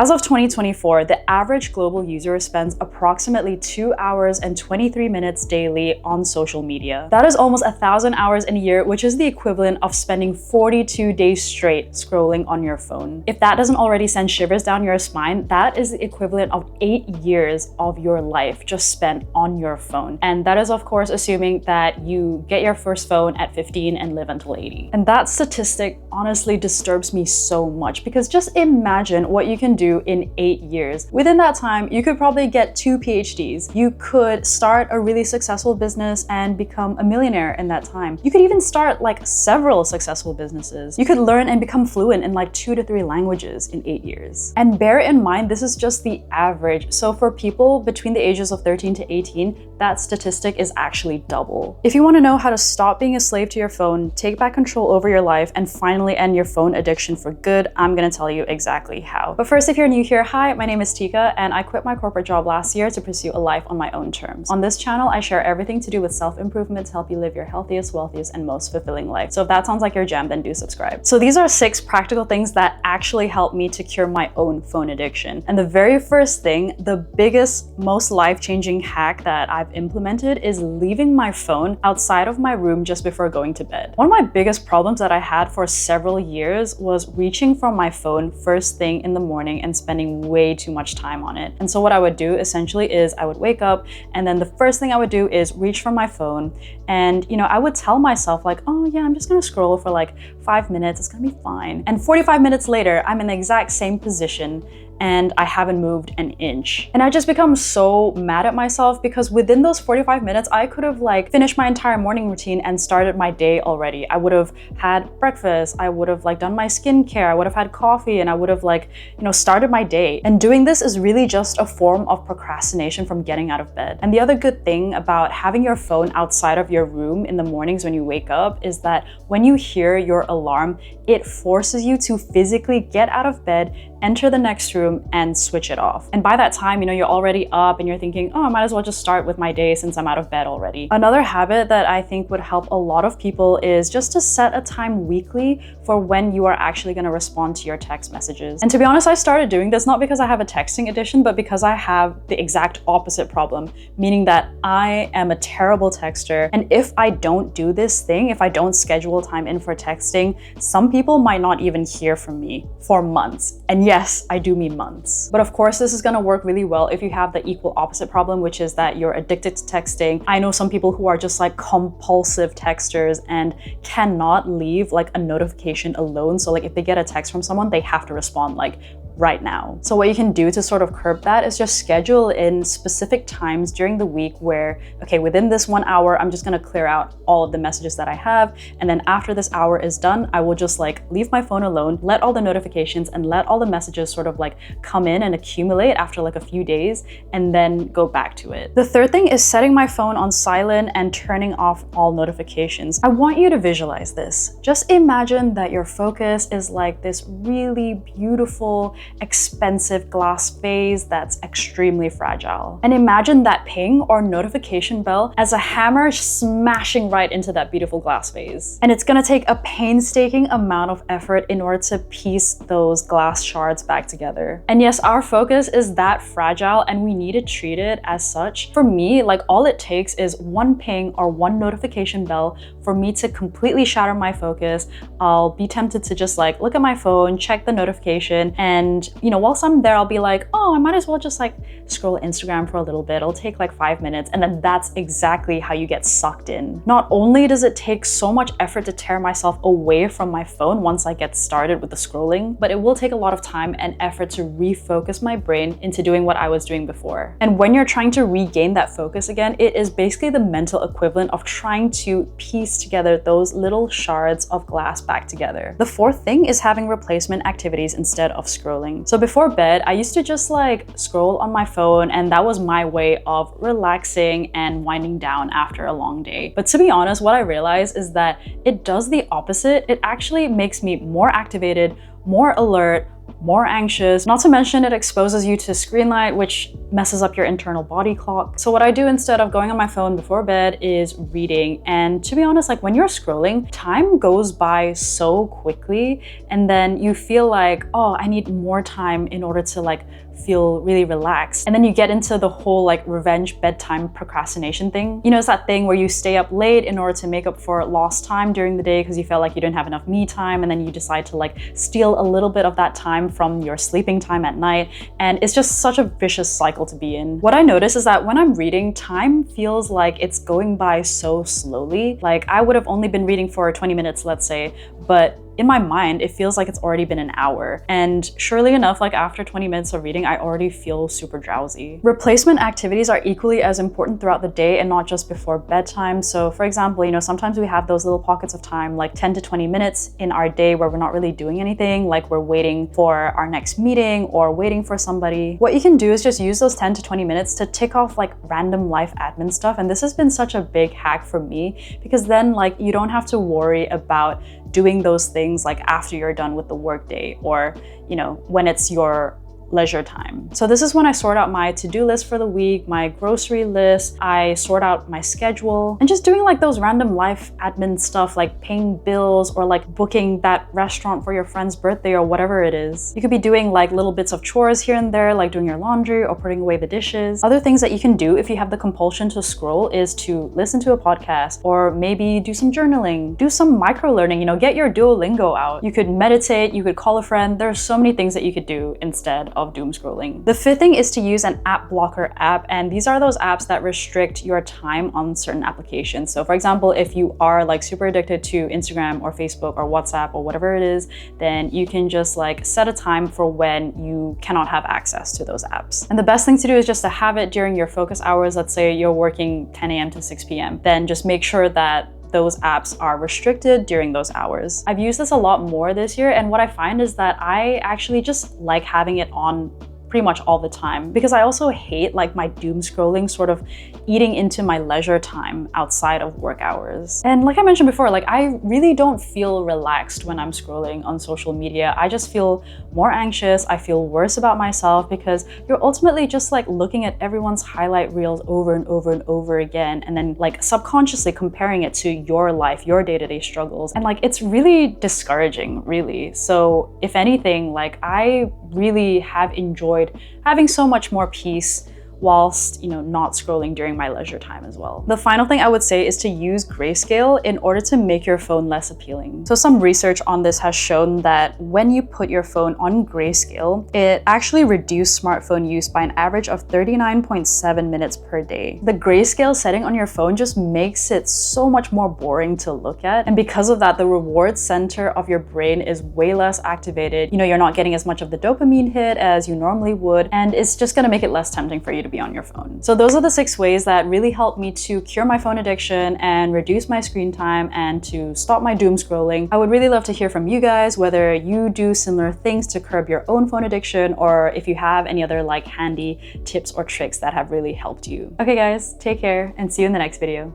As of 2024, the average global user spends approximately 2 hours and 23 minutes daily on social media. That is almost 1,000 hours in a year, which is the equivalent of spending 42 days straight scrolling on your phone. If that doesn't already send shivers down your spine, that is the equivalent of 8 years of your life just spent on your phone. And that is, of course, assuming that you get your first phone at 15 and live until 80. And that statistic honestly disturbs me so much, because just imagine what you can do in 8 years. Within that time, you could probably get 2 PhDs. You could start a really successful business and become a millionaire in that time. You could even start like several successful businesses. You could learn and become fluent in like 2 to 3 languages in 8 years. And bear in mind, this is just the average. So for people between the ages of 13 to 18, that statistic is actually double. If you want to know how to stop being a slave to your phone, take back control over your life, and finally end your phone addiction for good, I'm gonna tell you exactly how. But first, if you're new here, hi, my name is Tika, and I quit my corporate job last year to pursue a life on my own terms. On this channel, I share everything to do with self-improvement to help you live your healthiest, wealthiest, and most fulfilling life. So if that sounds like your jam, then do subscribe. So these are 6 practical things that actually helped me to cure my own phone addiction. And the very first thing, the biggest, most life-changing hack that I've implemented is leaving my phone outside of my room just before going to bed. One of my biggest problems that I had for several years was reaching for my phone first thing in the morning and spending way too much time on it. And so what I would do essentially is I would wake up, and then the first thing I would do is reach for my phone, and I would tell myself like, oh yeah, I'm just gonna scroll for like 5 minutes, it's gonna be fine. And 45 minutes later, I'm in the exact same position and I haven't moved an inch. And I just become so mad at myself, because within those 45 minutes, I could have like finished my entire morning routine and started my day already. I would have had breakfast, I would have like done my skincare, I would have had coffee, and I would have like, started my day. And doing this is really just a form of procrastination from getting out of bed. And the other good thing about having your phone outside of your room in the mornings when you wake up is that when you hear your alarm, it forces you to physically get out of bed, enter the next room, and switch it off. And by that time, you're already up and you're thinking, oh, I might as well just start with my day since I'm out of bed already. Another habit that I think would help a lot of people is just to set a time weekly for when you are actually going to respond to your text messages. And to be honest, I started doing this not because I have a texting addiction, but because I have the exact opposite problem, meaning that I am a terrible texter. And if I don't do this thing, if I don't schedule time in for texting, some people might not even hear from me for months. And yes, I do mean months. But of course, this is gonna work really well if you have the equal opposite problem, which is that you're addicted to texting. I know some people who are just like compulsive texters and cannot leave like a notification alone. So like if they get a text from someone, they have to respond like right now. So what you can do to sort of curb that is just schedule in specific times during the week where, okay, within this 1 hour, I'm just gonna clear out all of the messages that I have. And then after this hour is done, I will just like leave my phone alone, let all the notifications and let all the messages sort of like come in and accumulate after like a few days, and then go back to it. The third thing is setting my phone on silent and turning off all notifications. I want you to visualize this. Just imagine that your focus is like this really beautiful, expensive glass vase that's extremely fragile. And imagine that ping or notification bell as a hammer smashing right into that beautiful glass vase. And it's gonna take a painstaking amount of effort in order to piece those glass shards back together. And yes, our focus is that fragile and we need to treat it as such. For me, like all it takes is one ping or one notification bell for me to completely shatter my focus. I'll be tempted to just like look at my phone, check the notification, and whilst I'm there, I'll be like, oh, I might as well just like scroll Instagram for a little bit. It'll take like 5 minutes. And then that's exactly how you get sucked in. Not only does it take so much effort to tear myself away from my phone once I get started with the scrolling, but it will take a lot of time and effort to refocus my brain into doing what I was doing before. And when you're trying to regain that focus again, it is basically the mental equivalent of trying to piece together those little shards of glass back together. The fourth thing is having replacement activities instead of scrolling. So before bed, I used to just like scroll on my phone, and that was my way of relaxing and winding down after a long day. But to be honest, what I realized is that it does the opposite. It actually makes me more activated, more alert, more anxious. Not to mention it exposes you to screen light, which messes up your internal body clock. So what I do instead of going on my phone before bed is reading. And to be honest, like when you're scrolling, time goes by so quickly, and then you feel like, oh, I need more time in order to like feel really relaxed. And then you get into the whole like revenge bedtime procrastination thing. You know, it's that thing where you stay up late in order to make up for lost time during the day because you felt like you didn't have enough me time, and then you decide to like steal a little bit of that time from your sleeping time at night. And it's just such a vicious cycle to be in. What I notice is that when I'm reading, time feels like it's going by so slowly. Like I would have only been reading for 20 minutes, let's say, but in my mind, it feels like it's already been an hour. And surely enough, like after 20 minutes of reading, I already feel super drowsy. Replacement activities are equally as important throughout the day and not just before bedtime. So for example, you know, sometimes we have those little pockets of time, like 10 to 20 minutes in our day where we're not really doing anything, like we're waiting for our next meeting or waiting for somebody. What you can do is just use those 10 to 20 minutes to tick off like random life admin stuff. And this has been such a big hack for me because then like you don't have to worry about doing those things like after you're done with the workday or, you know, when it's your leisure time. So this is when I sort out my to-do list for the week, my grocery list, I sort out my schedule, and just doing like those random life admin stuff like paying bills or like booking that restaurant for your friend's birthday or whatever it is. You could be doing like little bits of chores here and there, like doing your laundry or putting away the dishes. Other things that you can do if you have the compulsion to scroll is to listen to a podcast or maybe do some journaling, do some micro learning, you know, get your Duolingo out. You could meditate, you could call a friend. There are so many things that you could do instead of doom scrolling. The fifth thing is to use an app blocker app, and these are those apps that restrict your time on certain applications. So for example, if you are like super addicted to Instagram or Facebook or WhatsApp or whatever it is, then you can just like set a time for when you cannot have access to those apps. And the best thing to do is just to have it during your focus hours. Let's say you're working 10 a.m. to 6 p.m. Then just make sure that those apps are restricted during those hours. I've used this a lot more this year, and what I find is that I actually just like having it on pretty much all the time because I also hate like my doom scrolling sort of eating into my leisure time outside of work hours. And like I mentioned before, like I really don't feel relaxed when I'm scrolling on social media. I just feel more anxious. I feel worse about myself because you're ultimately just like looking at everyone's highlight reels over and over and over again, and then like subconsciously comparing it to your life, your day-to-day struggles. And like it's really discouraging, really. So if anything, like I really have enjoyed having so much more peace whilst, you know, not scrolling during my leisure time as well. The final thing I would say is to use grayscale in order to make your phone less appealing. So some research on this has shown that when you put your phone on grayscale, it actually reduced smartphone use by an average of 39.7 minutes per day. The grayscale setting on your phone just makes it so much more boring to look at. And because of that, the reward center of your brain is way less activated. You know, you're not getting as much of the dopamine hit as you normally would, and it's just gonna make it less tempting for you to be on your phone. So those are the 6 ways that really helped me to cure my phone addiction and reduce my screen time and to stop my doom scrolling. I would really love to hear from you guys whether you do similar things to curb your own phone addiction, or if you have any other like handy tips or tricks that have really helped you. Okay guys, take care and see you in the next video.